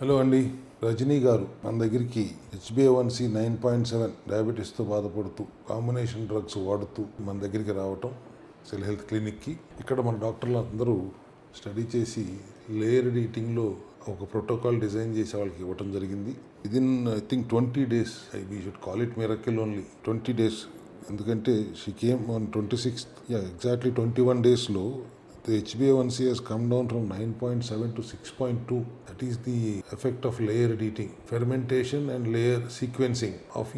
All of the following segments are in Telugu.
హలో అండి, రజనీ గారు మన దగ్గరికి HbA1c 9.7 డయాబెటీస్తో బాధపడుతూ కాంబినేషన్ డ్రగ్స్ వాడుతూ మన దగ్గరికి రావటం సెల్ హెల్త్ క్లినిక్కి. ఇక్కడ మన డాక్టర్లు అందరూ స్టడీ చేసి లేయర్డ్ ఈటింగ్లో ఒక ప్రోటోకాల్ డిజైన్ చేసి వాళ్ళకి ఇవ్వటం జరిగింది. Within I think 20 days, we should call it miracle only. 20 days, ఎందుకంటే she came on 26th, exactly 21 daysలో the HbA1c has come down from 9.7 to 6.2. That is the effect of layered eating, fermentation and layer sequencing of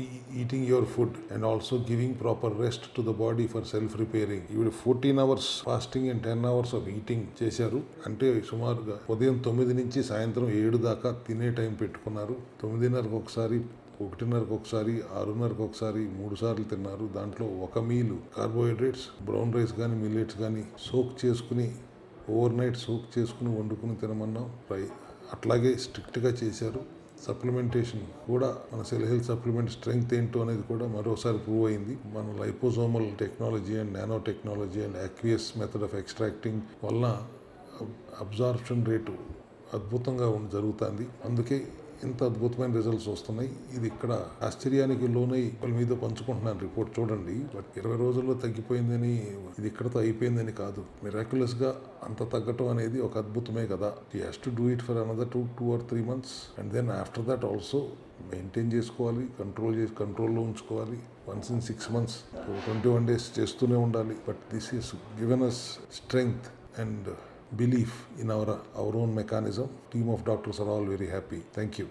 eating your food and also giving proper rest to the body for self-repairing. You 14 hours fasting and 10 hours of eating చేశారు. అంటే సుమారుగా ఉదయం 9 నుంచి సాయంత్రం 7 దాకా తినే టైం పెట్టుకున్నారు. 9:30కు ఒకసారి, 1:30కు ఒకసారి, 6:30కు ఒకసారి 3 సార్లు తిన్నారు. దాంట్లో ఒక మీల్ కార్బోహైడ్రేట్స్, బ్రౌన్ రైస్ కానీ మిల్లెట్స్ కానీ సోక్ చేసుకుని ఓవర్ నైట్ సోక్ చేసుకుని వండుకుని తినమన్నాం. అట్లాగే స్ట్రిక్ట్గా చేశారు. సప్లిమెంటేషన్ కూడా మన సెల్ హెల్త్ సప్లిమెంట్ స్ట్రెంగ్త్ ఏంటో అనేది కూడా మరోసారి ప్రూవ్ అయింది. మన liposomal technology and nano technology and aqueous method of extracting వలన అబ్జార్ప్షన్ రేటు అద్భుతంగా జరుగుతుంది. అందుకే ఇంత అద్భుతమైన రిజల్ట్స్ వస్తున్నాయి. ఇది ఇక్కడ ఆశ్చర్యానికి లోనై వాళ్ళ మీద పంచుకుంటున్నాను. రిపోర్ట్ చూడండి. బట్ 20 రోజుల్లో తగ్గిపోయిందని, ఇది ఇక్కడతో అయిపోయిందని కాదు. మిరాక్యులస్గా అంత తగ్గటం అనేది ఒక అద్భుతమే కదా. He has to do it for another 2 or 3 months and then after that also maintain చేసుకోవాలి, కంట్రోల్లో ఉంచుకోవాలి. వన్స్ ఇన్ 6 months, 21 days చేస్తూనే ఉండాలి. But this is given us strength and belief in our own mechanism. Team of doctors are all very happy. Thank you.